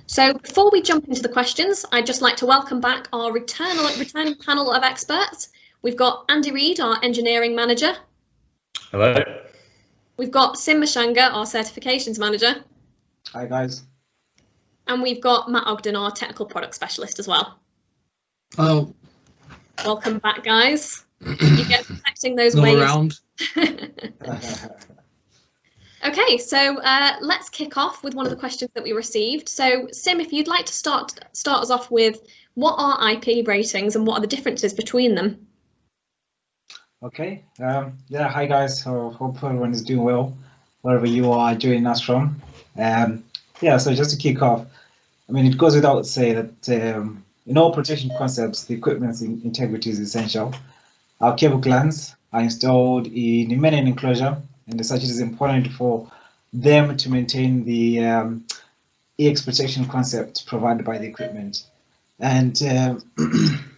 So before we jump into the questions, I'd just like to welcome back our returning panel of experts. We've got Andy Reid, our engineering manager. Hello. We've got Sim Mashanga, our certifications manager. Hi guys. And we've got Matt Ogden, our technical product specialist as well. Hello. Welcome back, guys. You get protecting those waves. Around. Okay, so let's kick off with one of the questions that we received. So, Sim, if you'd like to start us off with, what are IP ratings and what are the differences between them? Okay. Yeah. Hi guys. Hope everyone is doing well, wherever you are joining us from. Yeah. So just to kick off, I mean, it goes without saying that in all protection concepts, the equipment's integrity is essential. Our cable glands are installed in a main enclosure, and as such, it is important for them to maintain the EX protection concept provided by the equipment. And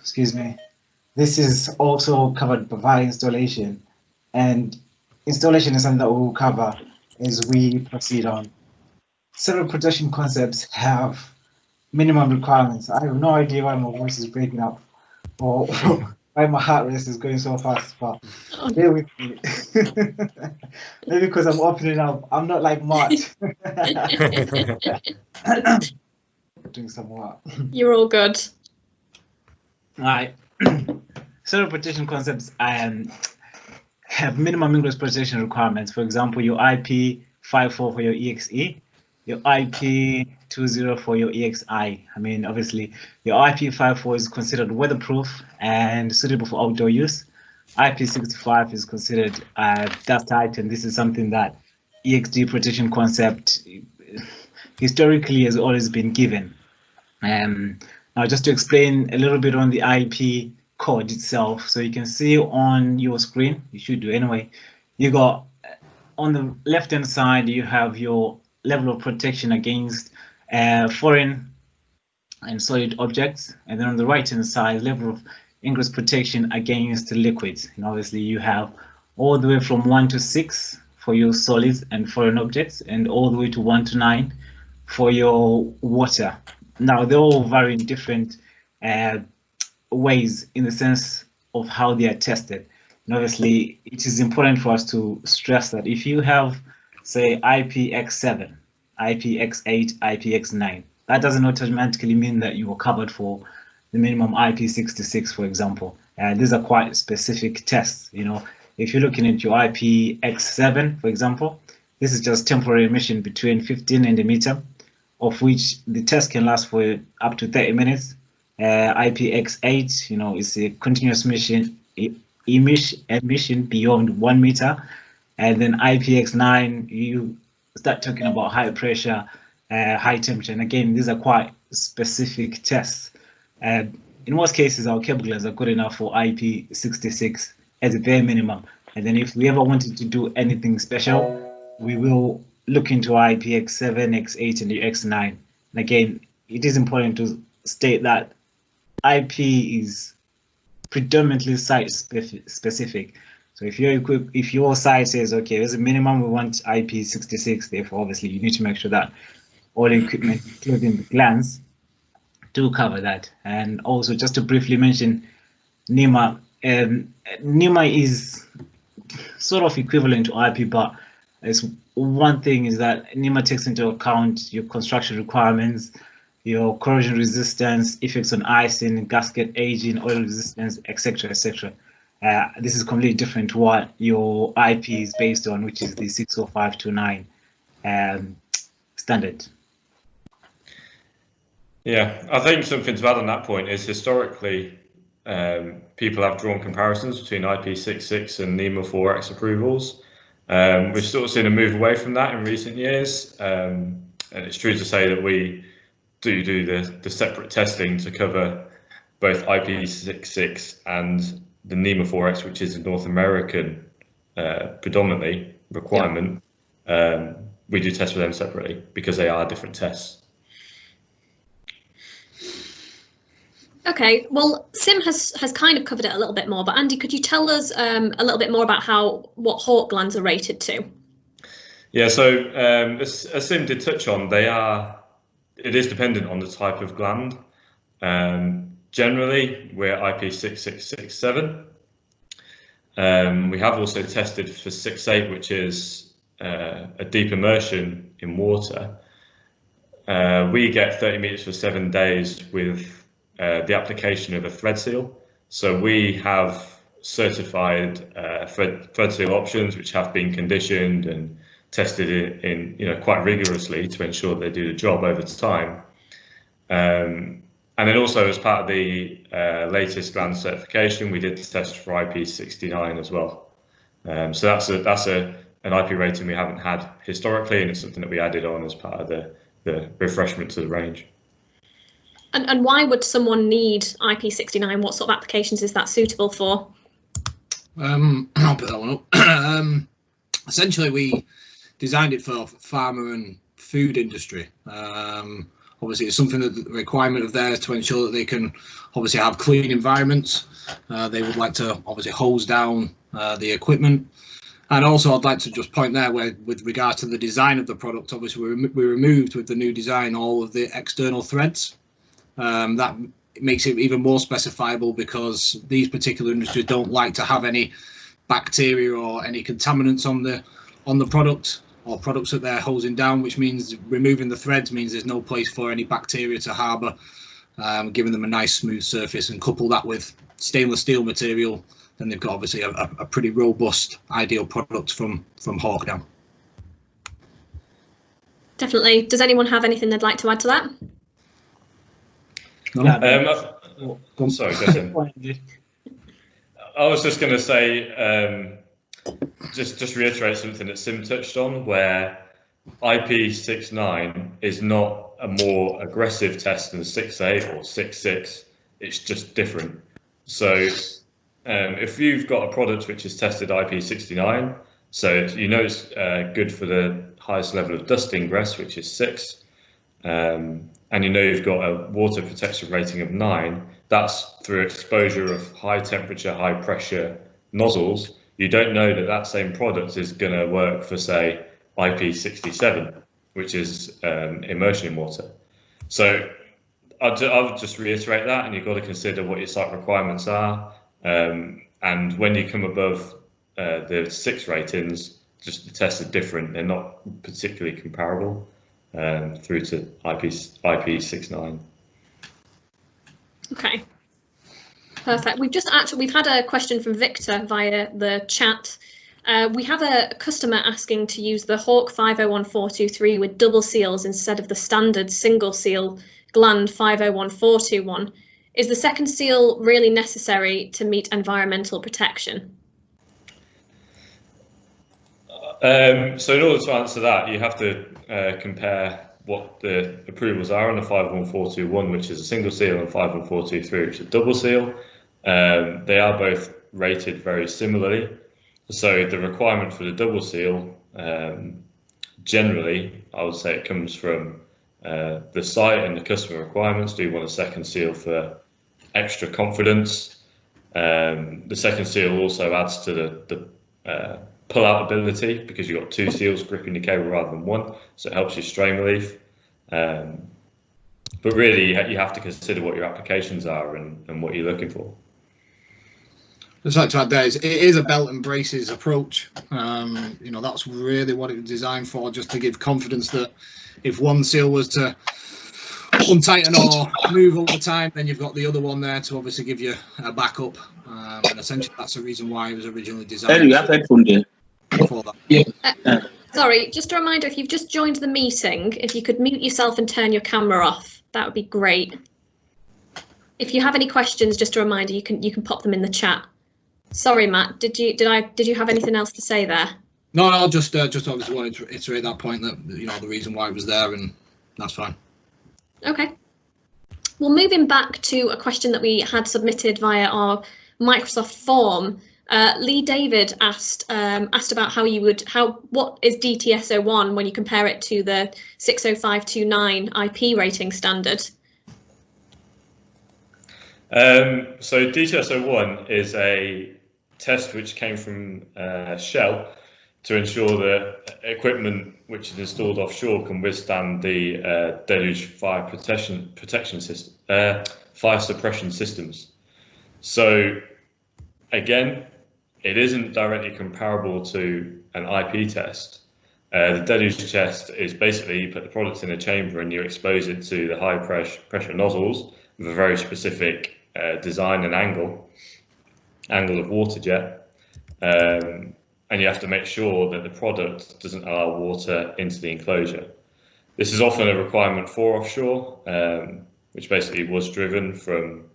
excuse me, this is also covered by installation. And installation is something that we will cover as we proceed on. Several protection concepts have minimum requirements. I have no idea why my voice is breaking up or why my heart rate is going so fast, but bear with me. Maybe because I'm opening up. I'm not like Mark. Doing some work. You're all good. All right. Several protection concepts have minimum Ingress protection requirements. For example, your IP54 for your EXE, your IP20 for your EXI. I mean, obviously, your IP54 is considered weatherproof and suitable for outdoor use. IP65 is considered dust tight, and this is something that EXD protection concept historically has always been given. Now, just to explain a little bit on the IP code itself, so you can see on your screen, you should do anyway, you got on the left hand side, you have your level of protection against foreign and solid objects, and then on the right hand side, level of Ingress protection against liquids. And obviously you have all the way from 1 to 6 for your solids and foreign objects, and all the way to 1 to 9 for your water. Now they all vary in different ways in the sense of how they are tested. And obviously it is important for us to stress that if you have, say, IPX7, IPX8, IPX9, that doesn't automatically mean that you are covered for the minimum IP66, for example. These are quite specific tests. You know, if you're looking at your IPX7, for example, this is just temporary emission between 15 and a meter, of which the test can last for up to 30 minutes. IPX8, you know, is a continuous emission beyond 1 meter. And then IPX9, you start talking about high pressure, high temperature. And again, these are quite specific tests. In most cases, our cable glands are good enough for IP66 as a bare minimum. And then if we ever wanted to do anything special, we will look into IPX7, X8, and the X9. And again, it is important to state that IP is predominantly site specific. So if your site says, okay, as a minimum we want IP66, therefore obviously you need to make sure that all equipment, including the glands, do cover that. And also just to briefly mention NEMA, NEMA is sort of equivalent to IP, but it's one thing is that NEMA takes into account your construction requirements, your corrosion resistance, effects on icing, gasket aging, oil resistance, etc., etc. This is completely different to what your IP is based on, which is the 60529 standard. Yeah, I think something to add on that point is historically people have drawn comparisons between IP66 and NEMA 4X approvals. We've sort of seen a move away from that in recent years, and it's true to say that we do the separate testing to cover both IP66 and the NEMA 4X, which is a North American predominantly requirement. Yeah. We do test for them separately because they are different tests. Okay, well, Sim has kind of covered it a little bit more, but Andy, could you tell us a little bit more about what Hawke glands are rated to? Yeah, so as Sim did touch on, they are it is dependent on the type of gland. Generally, we're IP6667. We have also tested for 6.8, which is a deep immersion in water. We get 30 meters for 7 days with the application of a thread seal. So we have certified thread seal options which have been conditioned and tested in quite rigorously to ensure they do the job over time. And then also as part of the latest Gland certification, we did the test for IP69 as well. So that's an IP rating we haven't had historically, and it's something that we added on as part of the refreshment to the range. And why would someone need IP69? What sort of applications is that suitable for? I'll put that one up. Essentially, we designed it for pharma and food industry. Obviously, it's something that the requirement of theirs to ensure that they can obviously have clean environments. They would like to obviously hose down the equipment. And also, I'd like to just point there where, with regards to the design of the product, obviously we removed with the new design all of the external threads. That makes it even more specifiable because these particular industries don't like to have any bacteria or any contaminants on the product or products that they're hosing down, which means removing the threads means there's no place for any bacteria to harbour, giving them a nice smooth surface, and couple that with stainless steel material, then they've got obviously a pretty robust, ideal product from Hawke now. Definitely. Does anyone have anything they'd like to add to that? No. Sorry, go I was just going to say, just reiterate something that Sim touched on, where IP69 is not a more aggressive test than 6.8 or 6.6. It's just different. So if you've got a product which is tested IP69, so it's good for the highest level of dust ingress, which is 6, and you've got a water protection rating of 9, that's through exposure of high temperature, high pressure nozzles. You don't know that that same product is going to work for, say, IP67, which is immersion in water. So I would just reiterate that, and you've got to consider what your site requirements are. And when you come above the 6 ratings, just the tests are different. They're not particularly comparable through to IP69. Okay. Perfect. We've had a question from Victor via the chat. We have a customer asking to use the Hawke 501423 with double seals instead of the standard single seal Gland 501421. Is the second seal really necessary to meet environmental protection? So in order to answer that, you have to compare what the approvals are on the 51421, which is a single seal, and 51423, which is a double seal. They are both rated very similarly. So the requirement for the double seal, generally, I would say it comes from the site and the customer requirements. Do you want a second seal for extra confidence? The second seal also adds to the pull-out ability, because you've got 2 seals gripping the cable rather than 1, so it helps you strain relief. But really, you have to consider what your applications are and what you're looking for. Just like to add there, it is a belt and braces approach. That's really what it was designed for, just to give confidence that if one seal was to untighten or move over time, then you've got the other one there to obviously give you a backup. And essentially, that's the reason why it was originally designed. For that. Yeah. Sorry, just a reminder, if you've just joined the meeting, if you could mute yourself and turn your camera off, that would be great. If you have any questions, just a reminder, you can pop them in the chat. Sorry, Matt, did you have anything else to say there? No, just obviously wanted to iterate that point, that the reason why it was there, and that's fine. Okay. Well, moving back to a question that we had submitted via our Microsoft form, Lee David asked about what is DTS01 when you compare it to the 60529 IP rating standard. So DTS01 is a test which came from Shell to ensure that equipment which is installed offshore can withstand the deluge fire protection system, fire suppression systems. So again, it isn't directly comparable to an IP test. The deluge test is basically you put the product in a chamber and you expose it to the high pressure nozzles with a very specific design and angle of water jet. And you have to make sure that the product doesn't allow water into the enclosure. This is often a requirement for offshore, which basically was driven from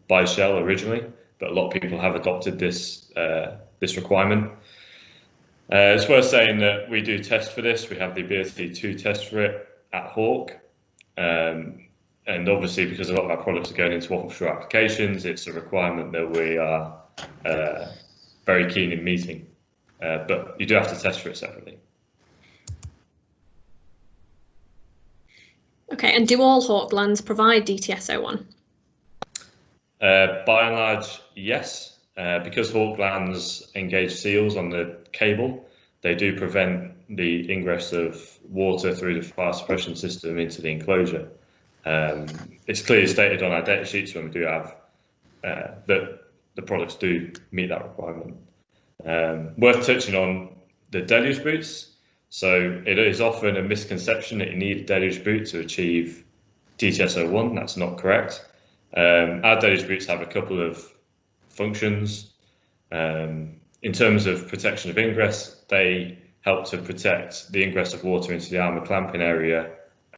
by Shell originally, but a lot of people have adopted this requirement. It's worth saying that we do test for this. We have the ability to test for it at Hawke. And obviously, because a lot of our products are going into offshore applications, it's a requirement that we are very keen in meeting, but you do have to test for it separately. Okay, and do all Hawke glands provide DTS-01? By and large, yes. Because Hawke glands engage seals on the cable, they do prevent the ingress of water through the fire suppression system into the enclosure. It's clearly stated on our data sheets when we do have that the products do meet that requirement. Worth touching on the deluge boots. So it is often a misconception that you need a deluge boot to achieve DTS-01. That's not correct. Our deluge boots have a couple of functions. In terms of protection of ingress, they help to protect the ingress of water into the armour clamping area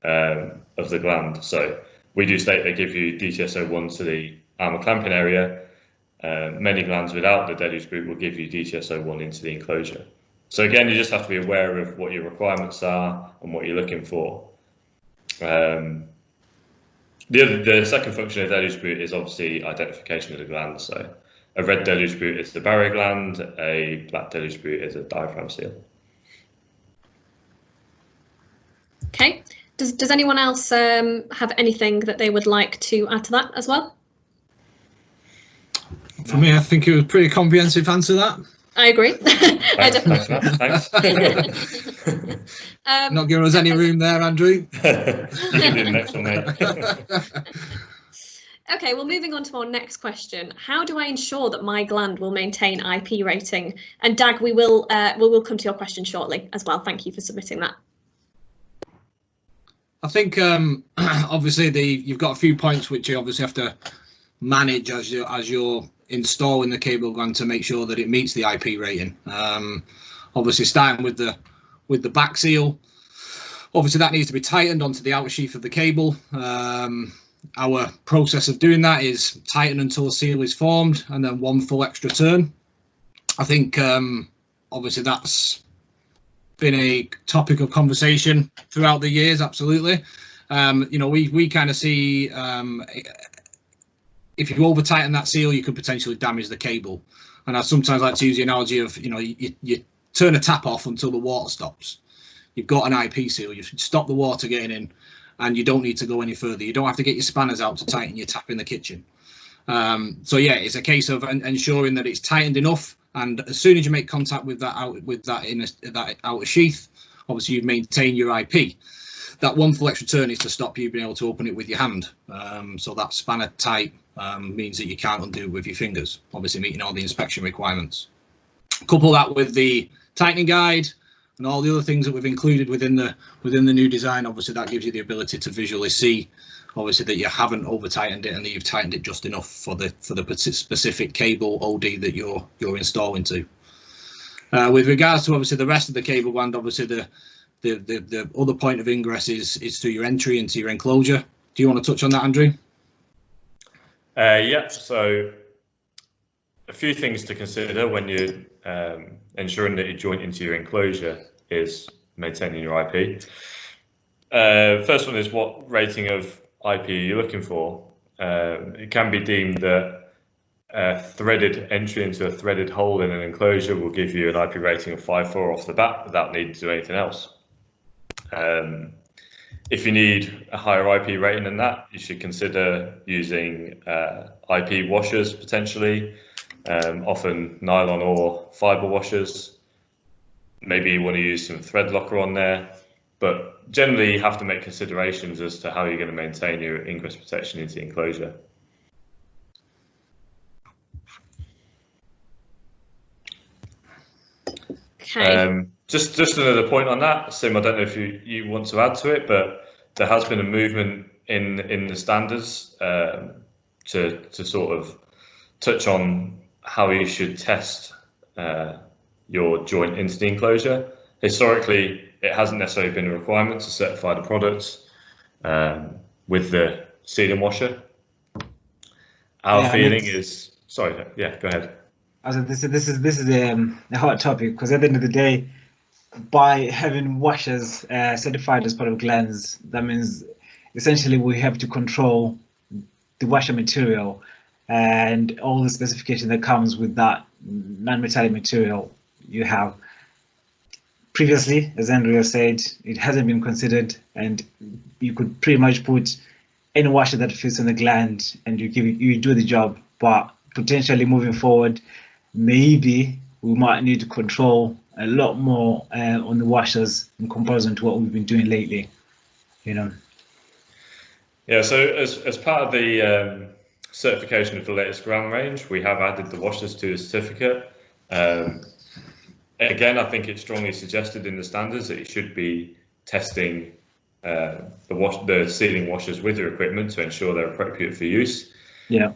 of the gland. So we do state they give you DTS-01 to the armour clamping area. Many glands without the deluge boot will give you DTS-01 into the enclosure. So again, you just have to be aware of what your requirements are and what you're looking for. The second function of deluge boot is obviously identification of the gland. So a red deluge boot is the barrier gland, a black deluge boot is a diaphragm seal. Okay, does anyone else have anything that they would like to add to that as well? For me, I think it was a pretty comprehensive answer that. I agree. Thanks. Not giving us any room there, Andrew. You can do the next one, mate. Okay, well, moving on to our next question. How do I ensure that my gland will maintain IP rating? And Dag, we will come to your question shortly as well. Thank you for submitting that. I think obviously you've got a few points which you obviously have to manage as you're installing the cable gland to make sure that it meets the IP rating. Obviously, starting with the back seal, obviously that needs to be tightened onto the outer sheath of the cable. Our process of doing that is tighten until a seal is formed and then one full extra turn. I think obviously that's been a topic of conversation throughout the years. Absolutely. You know, we kind of see if you over tighten that seal, you could potentially damage the cable. And I sometimes like to use the analogy of, you know, you turn a tap off until the water stops. You've got an IP seal, you should stop the water getting in and you don't need to go any further. You don't have to get your spanners out to tighten your tap in the kitchen. So yeah, it's a case of ensuring that it's tightened enough. And as soon as you make contact with that outer sheath, obviously you've maintained your IP. That one full extra turn is to stop you being able to open it with your hand. So that spanner tight means that you can't undo it with your fingers, obviously meeting all the inspection requirements. Couple that with the tightening guide and all the other things that we've included within the new design. Obviously that gives you the ability to visually see obviously that you haven't over tightened it and that you've tightened it just enough for the specific cable OD that you're installing to. With regards to obviously the rest of the cable gland, obviously the other point of ingress is through your entry into your enclosure. Do you want to touch on that, Andrew? Yeah, so a few things to consider when you're ensuring that your joint into your enclosure is maintaining your IP. First one is what rating of IP you're looking for. It can be deemed that a threaded entry into a threaded hole in an enclosure will give you an IP rating of 5.4 off the bat without needing to do anything else. If you need a higher IP rating than that, you should consider using IP washers potentially, often nylon or fibre washers. maybe you want to use some thread locker on there, but generally you have to make considerations as to how you're going to maintain your ingress protection into the enclosure. Okay. Just another point on that, Sim, I don't know if you want to add to it, but there has been a movement in the standards to sort of touch on how you should test your joint into the enclosure. Historically, it hasn't necessarily been a requirement to certify the products with the sealing washer. Our feeling is, sorry, yeah, go ahead. This is a hot topic, because at the end of the day, by having washers certified as part of Gland's, that means essentially we have to control the washer material and all the specification that comes with that non-metallic material you have. Previously, as Andrea said, it hasn't been considered, and you could pretty much put any washer that fits on the Gland and you do the job. But potentially moving forward, maybe we might need to control a lot more on the washers in comparison to what we've been doing lately, you know. Yeah, so as part of the certification of the latest ground range, we have added the washers to the certificate. Again, I think it's strongly suggested in the standards that you should be testing the sealing washers with your equipment to ensure they're appropriate for use. Yeah.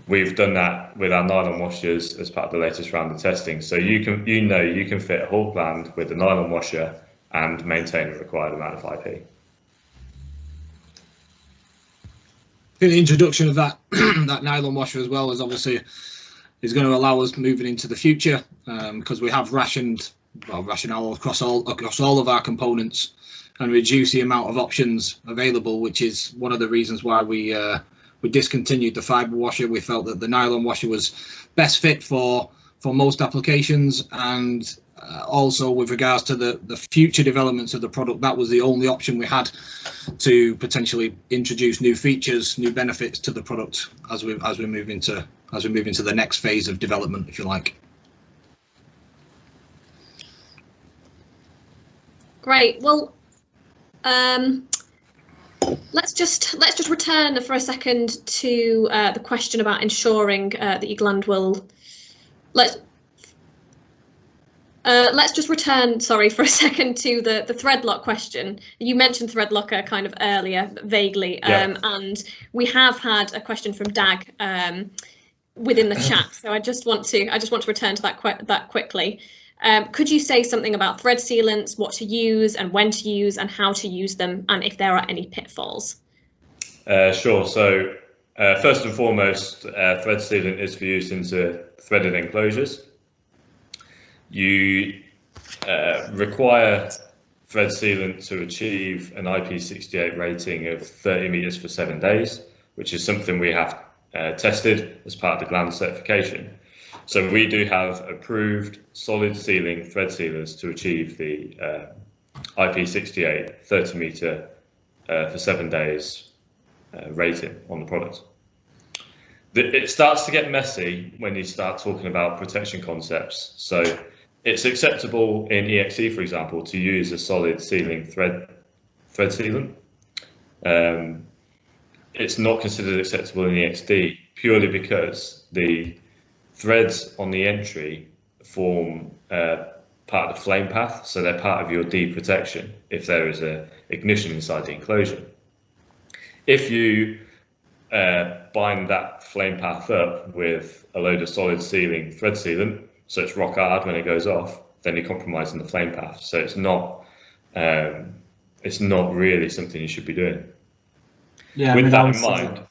We've done that with our nylon washers as part of the latest round of testing. So you can fit a Hawke Gland with a nylon washer and maintain the required amount of IP. I think the introduction of that that nylon washer as well is obviously going to allow us moving into the future, because we have rationale across all of our components and reduce the amount of options available, which is one of the reasons why we discontinued the fibre washer. We felt that the nylon washer was best fit for most applications, and also with regards to the future developments of the product, that was the only option we had to potentially introduce new features, new benefits to the product as we move into the next phase of development, if you like. Great. Well, let's just return for a second to the question about ensuring that your gland will. Let's just return, sorry, for a second to the thread lock question. You mentioned thread locker kind of earlier, vaguely, yeah. And we have had a question from Dag within the chat. So I just want to return to that quickly. Could you say something about thread sealants, what to use and when to use and how to use them, and if there are any pitfalls? Sure. So first and foremost, thread sealant is for use into threaded enclosures. You require thread sealant to achieve an IP68 rating of 30 meters for 7 days, which is something we have tested as part of the Gland certification. So we do have approved solid sealing thread sealers to achieve the IP68 30 meter for 7 days rating on the product. It starts to get messy when you start talking about protection concepts. So it's acceptable in EXE, for example, to use a solid sealing thread sealant. It's not considered acceptable in EXD purely because the threads on the entry form part of the flame path, so they're part of your D protection if there is a ignition inside the enclosure. If you bind that flame path up with a load of solid sealing thread sealant, so it's rock hard when it goes off, then you're compromising the flame path. So it's not really something you should be doing. Yeah. With that in mind,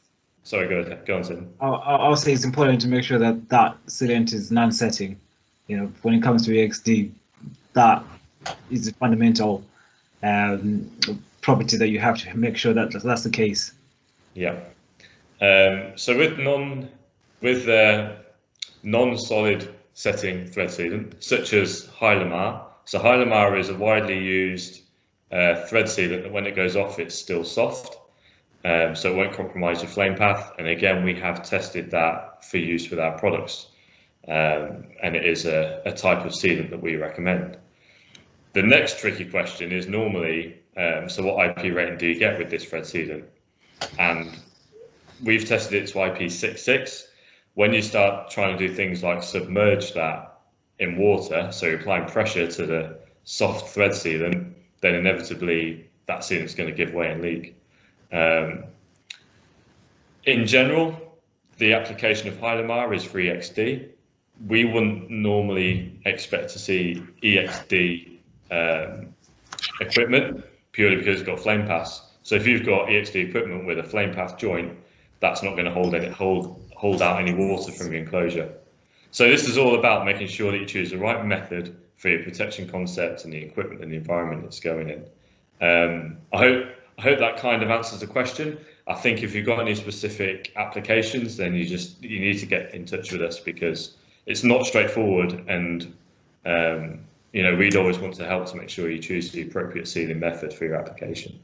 sorry, go on, Sid. I'll say it's important to make sure that sealant is non-setting. You know, when it comes to EXD, that is a fundamental property that you have to make sure that that's the case. Yeah. So with non-solid setting thread sealant, such as Hylamar. So Hylamar is a widely used thread sealant that when it goes off, it's still soft. So it won't compromise your flame path. And again, we have tested that for use with our products. And it is a type of sealant that we recommend. The next tricky question is normally, so what IP rating do you get with this thread sealant? And we've tested it to IP66. When you start trying to do things like submerge that in water, so you're applying pressure to the soft thread sealant, then inevitably that sealant's going to give way and leak. In general, the application of Hylamar is for EXD. We wouldn't normally expect to see EXD equipment purely because it's got flame paths. So if you've got EXD equipment with a flame path joint, that's not going to hold out any water from your enclosure. So this is all about making sure that you choose the right method for your protection concept and the equipment and the environment it's going in. I hope that kind of answers the question. I think if you've got any specific applications, then you need to get in touch with us, because it's not straightforward, and we'd always want to help to make sure you choose the appropriate sealing method for your application.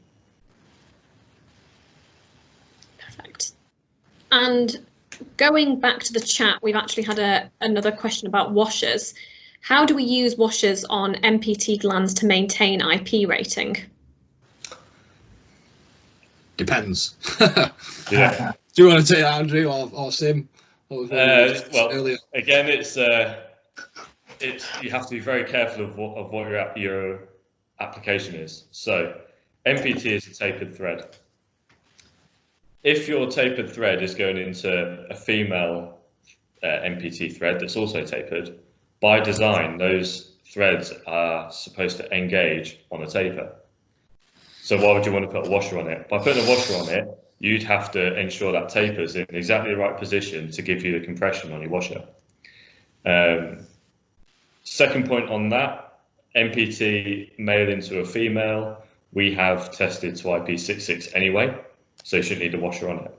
Perfect. And going back to the chat, we've actually had another question about washers. How do we use washers on MPT glands to maintain IP rating? Depends. Yeah. Do you want to take that, Andrew, or Sim? Well, again, it's you have to be very careful of what your application is. So MPT is a tapered thread. If your tapered thread is going into a female MPT thread that's also tapered, by design, those threads are supposed to engage on a taper. So why would you want to put a washer on it? By putting a washer on it, you'd have to ensure that taper's in exactly the right position to give you the compression on your washer. Second point on that, MPT male into a female, we have tested to IP66 anyway, so you shouldn't need a washer on it.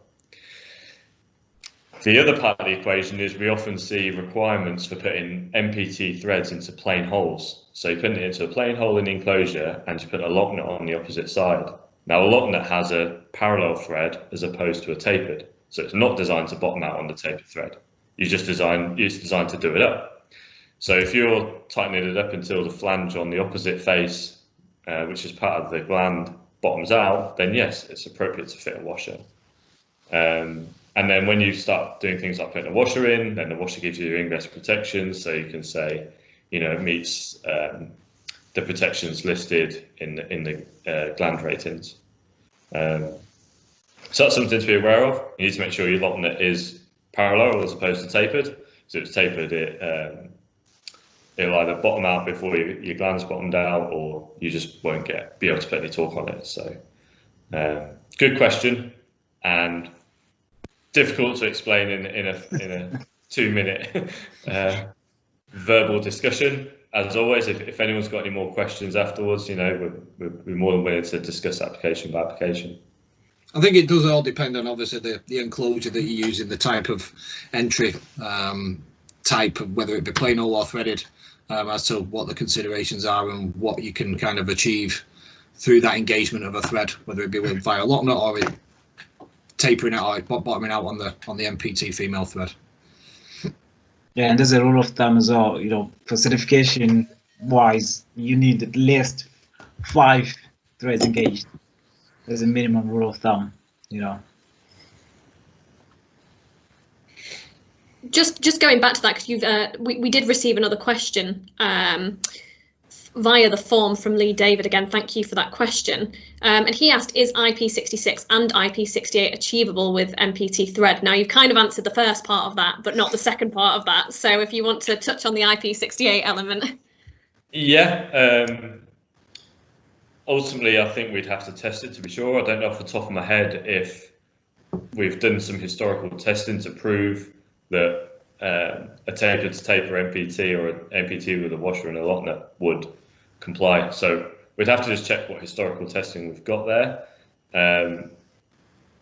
The other part of the equation is we often see requirements for putting MPT threads into plain holes. So you're putting it into a plain hole in the enclosure and you put a lock nut on the opposite side. Now a lock nut has a parallel thread as opposed to a tapered. So it's not designed to bottom out on the tapered thread. It's designed to do it up. So if you're tightening it up until the flange on the opposite face, which is part of the gland, bottoms out, then yes, it's appropriate to fit a washer. And then when you start doing things like putting a washer in, then the washer gives you your Ingress Protection, so you can say, it meets the protections listed in the gland ratings. So that's something to be aware of. You need to make sure your lock nut is parallel as opposed to tapered. So if it's tapered, it'll either bottom out before your gland's bottomed out, or you just won't be able to put any torque on it. So good question, and difficult to explain in a 2-minute verbal discussion. As always, if anyone's got any more questions afterwards, we're more than willing to discuss application by application. I think it does all depend on obviously the enclosure that you use, in the type of entry, type of whether it be plain hole or threaded, as to what the considerations are and what you can kind of achieve through that engagement of a thread, whether it be via lock nut or tapering out or bottoming out on the MPT female thread. Yeah, and there's a rule of thumb as well, for certification wise, you need at least 5 threads engaged. There's a minimum rule of thumb, Just going back to that, because we did receive another question via the form from Lee David. Again, thank you for that question. And he asked, is IP66 and IP68 achievable with MPT thread? Now, you've kind of answered the first part of that, but not the second part of that. So if you want to touch on the IP68 element. Yeah, ultimately, I think we'd have to test it to be sure. I don't know off the top of my head if we've done some historical testing to prove that a tapered to taper MPT or an MPT with a washer and a lock nut would comply. So we'd have to just check what historical testing we've got there.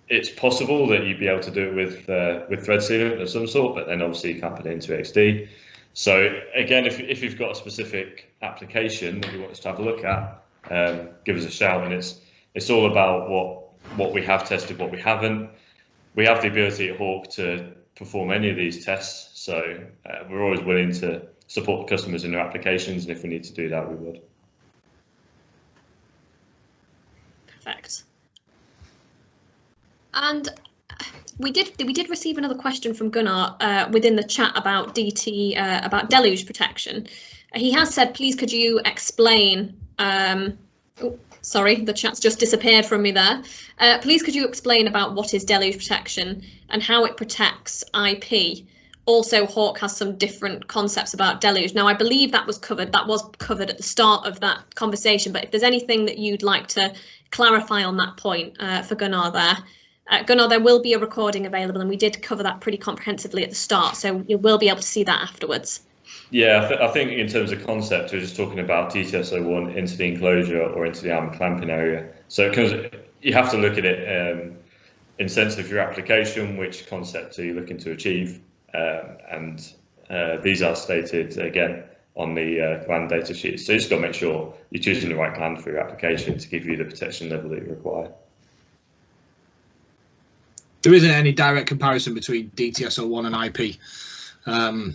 It's possible that you'd be able to do it with thread sealant of some sort, but then obviously you can't put it into XD. So again, if you've got a specific application that you want us to have a look at, give us a shout. And it's all about what we have tested, what we haven't. We have the ability at Hawke to perform any of these tests, so we're always willing to support customers in their applications, and if we need to do that, we would. Perfect. And we did receive another question from Gunnar within the chat about DT about deluge protection. He has said, please could you explain? Oh, sorry, the chat's just disappeared from me there. Please could you explain about what is deluge protection and how it protects IP? Also, Hawke has some different concepts about deluge. Now, I believe that was covered. That was covered at the start of that conversation. But if there's anything that you'd like to clarify on that point for Gunnar there. Gunnar, there will be a recording available, and we did cover that pretty comprehensively at the start, so you will be able to see that afterwards. Yeah, I think in terms of concept, we're just talking about DTS01 into the enclosure or into the arm clamping area. So you have to look at it in sense of your application, which concept are you looking to achieve, and these are stated again on the Gland data sheet. So you just got to make sure you're choosing the right gland for your application to give you the protection level that you require. There isn't any direct comparison between DTS01 and IP.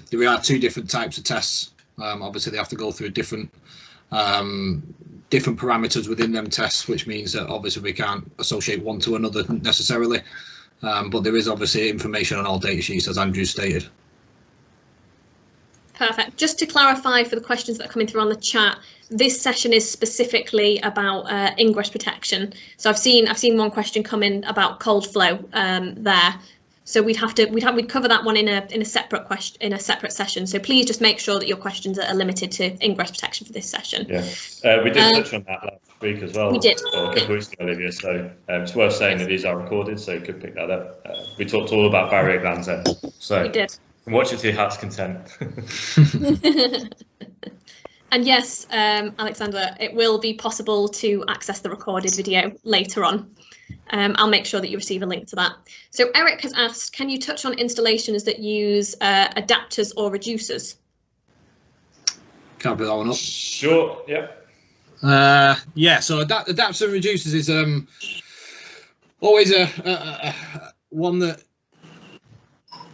There are two different types of tests. Obviously, they have to go through different parameters within them tests, which means that obviously we can't associate one to another necessarily. But there is obviously information on all data sheets, as Andrew stated. Perfect. Just to clarify for the questions that are coming through on the chat, this session is specifically about ingress protection. So I've seen one question come in about cold flow there. So we'd cover that one in a separate session. So please just make sure that your questions are limited to ingress protection for this session. Yeah, we did touch on that last week as well. We did. A couple of weeks ago, Olivia. So it's worth saying that these are recorded, so you could pick that up. We talked all about barrier glands there. So we did. Watch it to your heart's content. And yes, Alexander, it will be possible to access the recorded video later on. I'll make sure that you receive a link to that. So Eric has asked, can you touch on installations that use adapters or reducers? Can't put that one up. Sure, yeah. Yeah, so adapters and reducers is always a one that,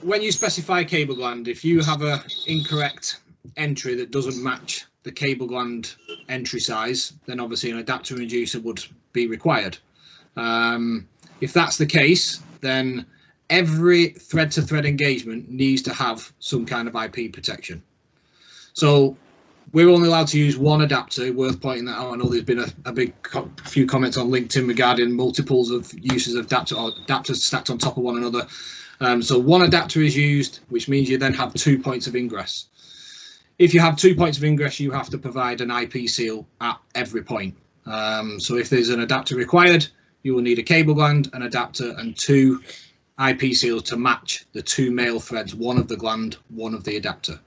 when you specify cable gland, if you have a incorrect entry that doesn't match the cable gland entry size, then obviously an adapter and reducer would be required. If that's the case, then every thread-to-thread engagement needs to have some kind of IP protection. So we're only allowed to use one adapter. Worth pointing that out. I know there's been a few comments on LinkedIn regarding multiples of uses of adapters stacked on top of one another. So one adapter is used, which means you then have 2 points of ingress. If you have 2 points of ingress, you have to provide an IP seal at every point. So if there's an adapter required, you will need a cable gland, an adapter, and 2 IP seals to match the 2 male threads, one of the gland, one of the adapter.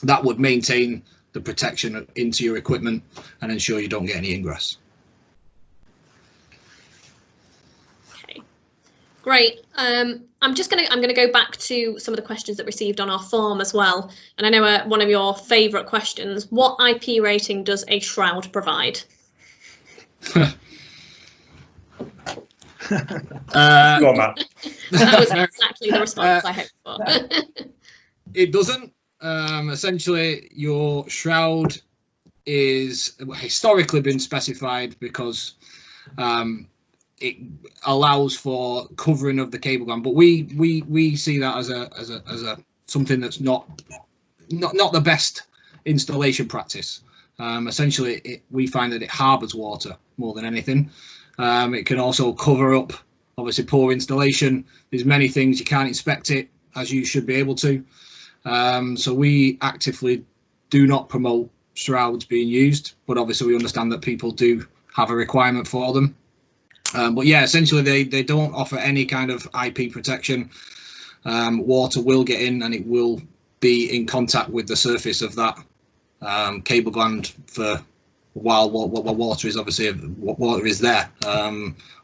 That would maintain the protection into your equipment and ensure you don't get any ingress. Okay, great. I'm gonna go back to some of the questions that received on our form as well. And I know one of your favourite questions: what IP rating does a shroud provide? Go on, Matt. That was exactly the response I hoped for. It doesn't. Essentially, your shroud is historically been specified because it allows for covering of the cable gland, but we see that as a something that's not the best installation practice. Essentially, we find that it harbours water more than anything. It can also cover up, obviously, poor installation. There's many things you can't inspect it as you should be able to. So we actively do not promote shrouds being used, but obviously we understand that people do have a requirement for them. But yeah, essentially they don't offer any kind of IP protection. Water will get in and it will be in contact with the surface of that cable gland for while water is obviously water is there.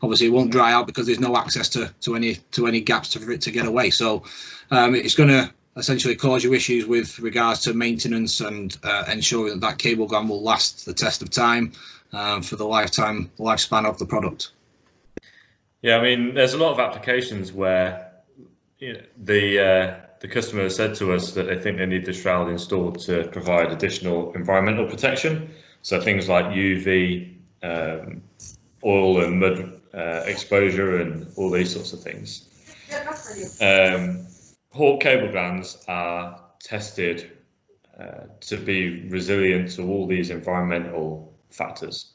Obviously it won't dry out because there's no access to any gaps for it to get away. So it's going to essentially cause you issues with regards to maintenance and ensuring that cable gland will last the test of time for the lifespan of the product. Yeah, I mean, there's a lot of applications where the customer has said to us that they think they need the shroud installed to provide additional environmental protection. So things like UV oil and mud exposure and all these sorts of things. Hawke cable glands are tested to be resilient to all these environmental factors.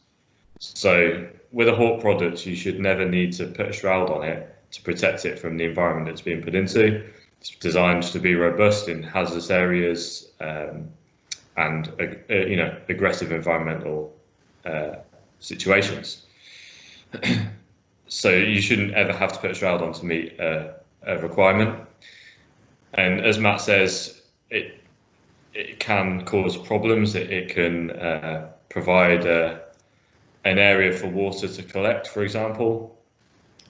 So with a Hawke product, you should never need to put a shroud on it to protect it from the environment it's being put into. It's designed to be robust in hazardous areas and aggressive environmental situations. So you shouldn't ever have to put a shroud on to meet a requirement. And as Matt says, it can cause problems. It can provide an area for water to collect, for example.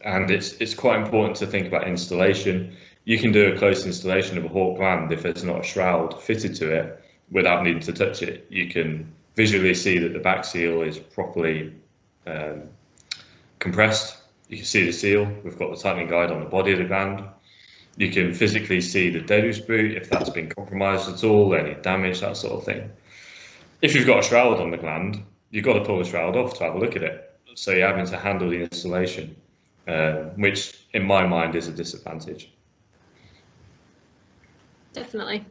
And it's quite important to think about installation. You can do a close installation of a Hawke gland if there's not a shroud fitted to it without needing to touch it. You can visually see that the back seal is properly compressed. You can see the seal. We've got the tightening guide on the body of the gland. You can physically see the deluge boot, if that's been compromised at all, any damage, that sort of thing. If you've got a shroud on the gland, you've got to pull the shroud off to have a look at it. So you're having to handle the installation, which in my mind is a disadvantage. Definitely.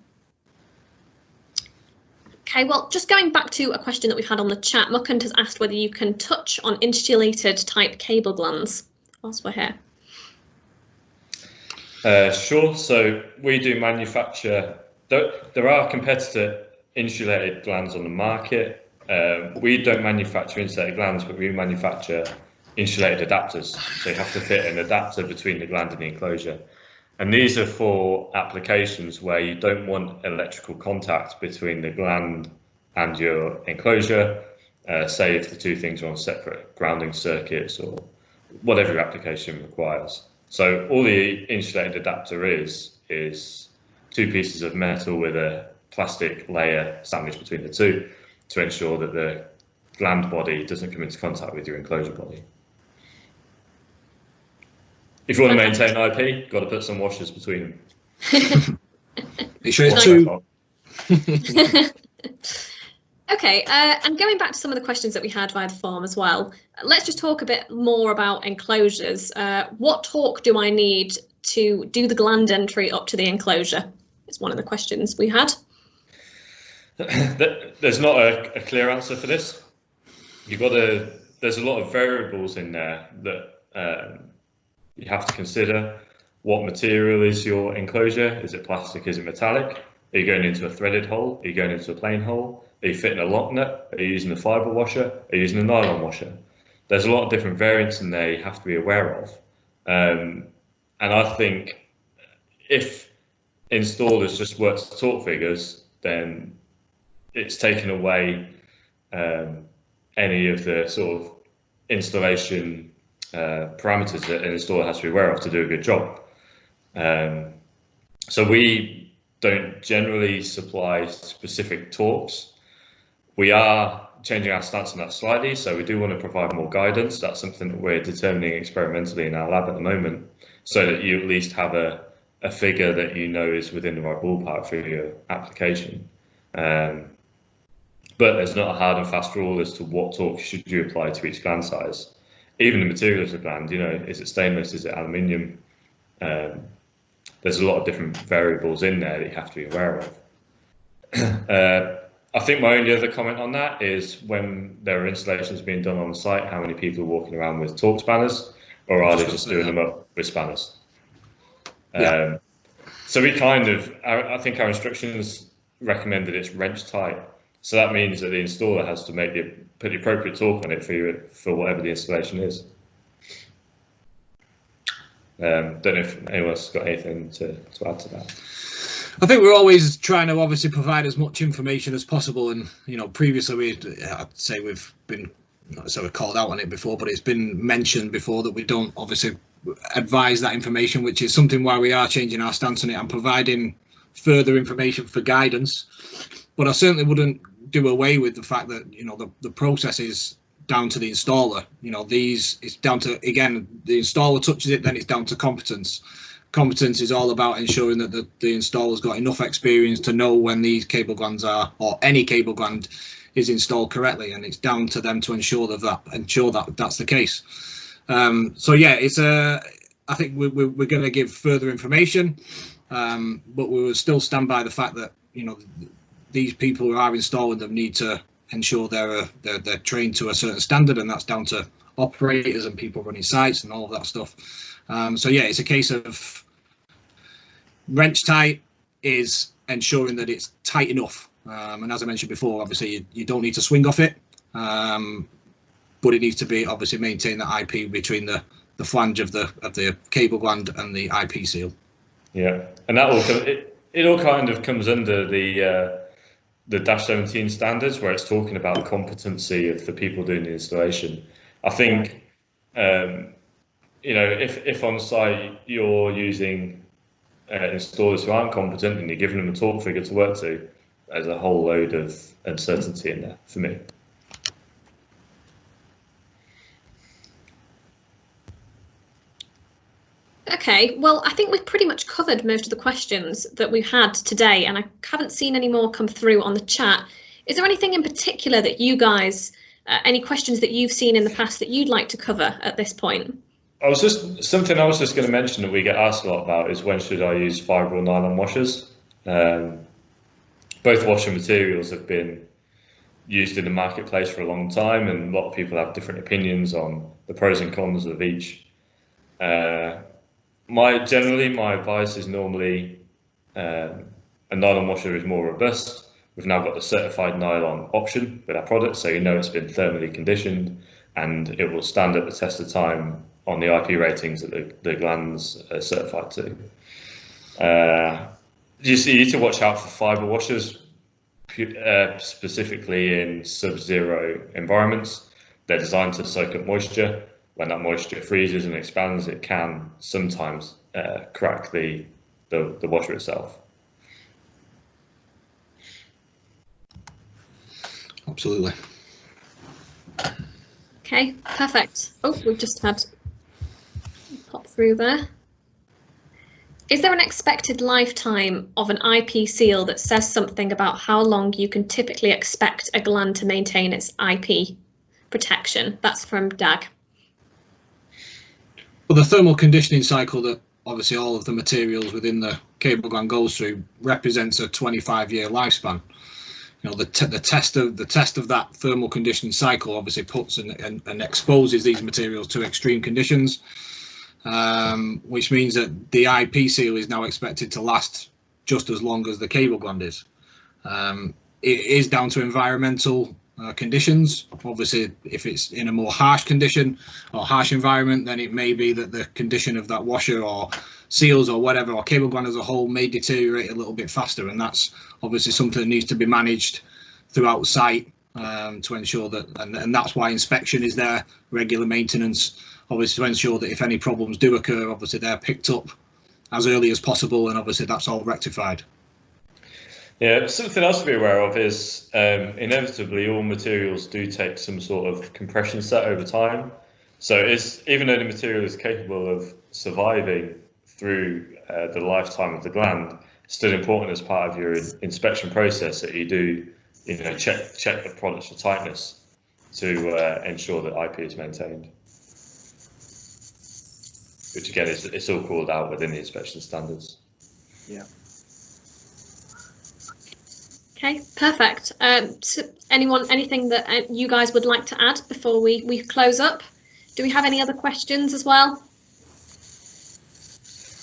Okay, well, just going back to a question that we've had on the chat, Muckand has asked whether you can touch on insulated type cable glands whilst we're here. Sure. So we do manufacture, there are competitor insulated glands on the market. We don't manufacture insulated glands, but we manufacture insulated adapters. So you have to fit an adapter between the gland and the enclosure. And these are for applications where you don't want electrical contact between the gland and your enclosure, say if the two things are on separate grounding circuits or whatever your application requires. So all the insulated adapter is two pieces of metal with a plastic layer sandwiched between the two to ensure that the gland body doesn't come into contact with your enclosure body. If you want to maintain IP, you've got to put some washers between them. Be sure it's two. Okay, and going back to some of the questions that we had via the form as well, let's just talk a bit more about enclosures. What torque do I need to do the gland entry up to the enclosure? Is one of the questions we had. There's not a clear answer for this. There's a lot of variables in there that you have to consider. What material is your enclosure? Is it plastic? Is it metallic? Are you going into a threaded hole? Are you going into a plain hole? Are you fitting a lock nut? Are you using a fibre washer? Are you using a nylon washer? There's a lot of different variants in there you have to be aware of. And I think if installers just work to torque figures, then it's taken away any of the sort of installation parameters that an installer has to be aware of to do a good job. So we don't generally supply specific torques. We are changing our stance on that slightly, so we do want to provide more guidance. That's something that we're determining experimentally in our lab at the moment, so that you at least have a figure that you know is within the right ballpark for your application. But there's not a hard and fast rule as to what torque should you apply to each gland size. Even the materials of gland, is it stainless, is it aluminium? There's a lot of different variables in there that you have to be aware of. I think my only other comment on that is when there are installations being done on the site, how many people are walking around with torque spanners, or are they just doing them up with spanners? Yeah. So we I think our instructions recommend that it's wrench tight. So that means that the installer has to put the appropriate torque on it for whatever the installation is. Don't know if anyone else has got anything to add to that. I think we're always trying to obviously provide as much information as possible, and previously I'd say we've been not sort of called out on it before, but it's been mentioned before that we don't obviously advise that information, which is something why we are changing our stance on it and providing further information for guidance. But I certainly wouldn't do away with the fact that the process is down to the installer. It's down to, again, the installer touches it, then it's down to competence. competence is all about ensuring that the installer's got enough experience to know when these cable glands are, or any cable gland is installed correctly, and it's down to them to ensure that that's the case. So yeah, I think we're going to give further information, but we will still stand by the fact that, you know, these people who are installing them need to ensure they're trained to a certain standard, and that's down to operators and people running sites and all of that stuff. So yeah, it's a case of wrench tight is ensuring that it's tight enough. And as I mentioned before, obviously you don't need to swing off it, but it needs to be obviously maintain the IP between the flange of the cable gland and the IP seal. Yeah, and that all it all kind of comes under the Dash 17 standards, where it's talking about competency of the people doing the installation. I think, you know, if on site you're using installers who aren't competent and you're giving them a torque figure to work to, there's a whole load of uncertainty in there for me. Okay, well, I think we've pretty much covered most of the questions that we've had today, and I haven't seen any more come through on the chat. Is there anything in particular that you guys, any questions that you've seen in the past that you'd like to cover at this point? Something I was just going to mention that we get asked a lot about is when should I use fibre or nylon washers? Both washer materials have been used in the marketplace for a long time, and a lot of people have different opinions on the pros and cons of each. Generally, my advice is normally a nylon washer is more robust. We've now got the certified nylon option with our product, so you know it's been thermally conditioned and it will stand at the test of time on the IP ratings that the glands are certified to. You need to watch out for fibre washers, specifically in sub-zero environments. They're designed to soak up moisture. When that moisture freezes and expands, it can sometimes crack the washer itself. Absolutely. Okay, perfect. Oh, we've just had pop through there. Is there an expected lifetime of an IP seal that says something about how long you can typically expect a gland to maintain its IP protection? That's from Dag. Well, the thermal conditioning cycle that obviously all of the materials within the cable gland goes through represents a 25-year lifespan. You know, the test of that thermal conditioning cycle obviously puts and exposes these materials to extreme conditions, which means that the IP seal is now expected to last just as long as the cable gland is. It is down to environmental conditions. Obviously, if it's in a more harsh condition or harsh environment, then it may be that the condition of that washer or seals or whatever, or cable gland as a whole, may deteriorate a little bit faster, and that's obviously something that needs to be managed throughout site to ensure that, and that's why inspection is there, regular maintenance, obviously, to ensure that if any problems do occur, obviously they're picked up as early as possible, and obviously that's all rectified. Yeah, something else to be aware of is inevitably all materials do take some sort of compression set over time. So even though the material is capable of surviving through the lifetime of the gland, it's still important as part of your inspection process that you do, check the product for tightness to ensure that IP is maintained. Which again, it's all called out within the inspection standards. Yeah. Okay, perfect. So anything that you guys would like to add before we close up? Do we have any other questions as well?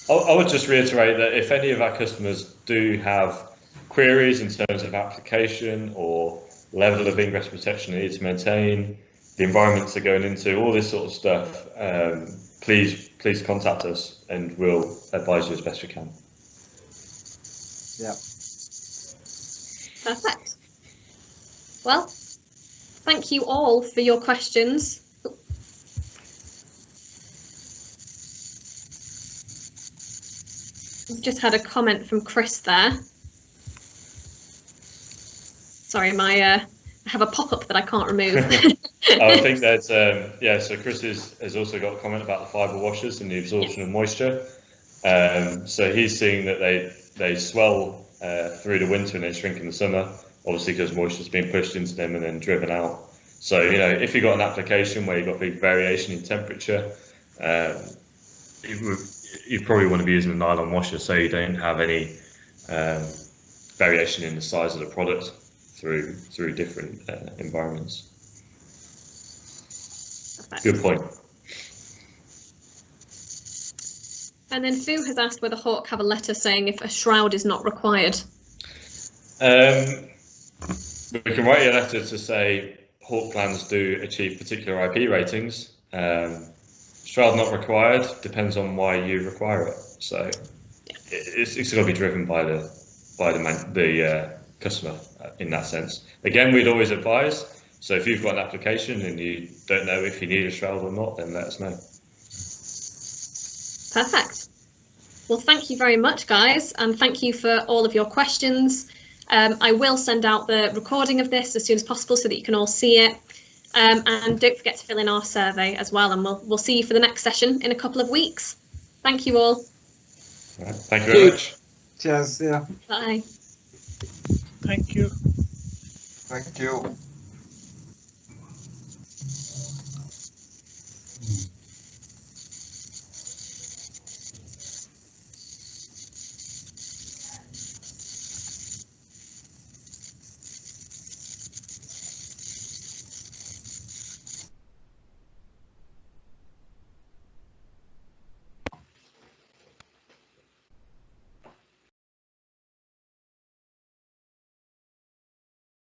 I would just reiterate that if any of our customers do have queries in terms of application or level of ingress protection they need to maintain, the environments they're going into, all this sort of stuff, please contact us and we'll advise you as best we can. Yeah. Perfect. Well, thank you all for your questions. We've just had a comment from Chris there. Sorry, I have a pop-up that I can't remove. I think that, so Chris has also got a comment about the fibre washers and the absorption of moisture. So he's seeing that they swell through the winter and then shrink in the summer, obviously because moisture's been pushed into them and then driven out. So, you know, if you've got an application where you've got big variation in temperature, you probably want to be using a nylon washer so you don't have any variation in the size of the product through different environments. Perfect. Good point. And then Fu has asked whether Hawke have a letter saying if a shroud is not required. We can write a letter to say Hawke glands do achieve particular IP ratings. Shroud not required depends on why you require it. So it's going to be driven by the customer in that sense. Again, we'd always advise. So if you've got an application and you don't know if you need a shroud or not, then let us know. Perfect. Well, thank you very much, guys, and thank you for all of your questions. I will send out the recording of this as soon as possible so that you can all see it. And don't forget to fill in our survey as well, and we'll see you for the next session in a couple of weeks. Thank you all. All right. Thank you very much. Cheers. Yeah. Bye. Thank you. Thank you.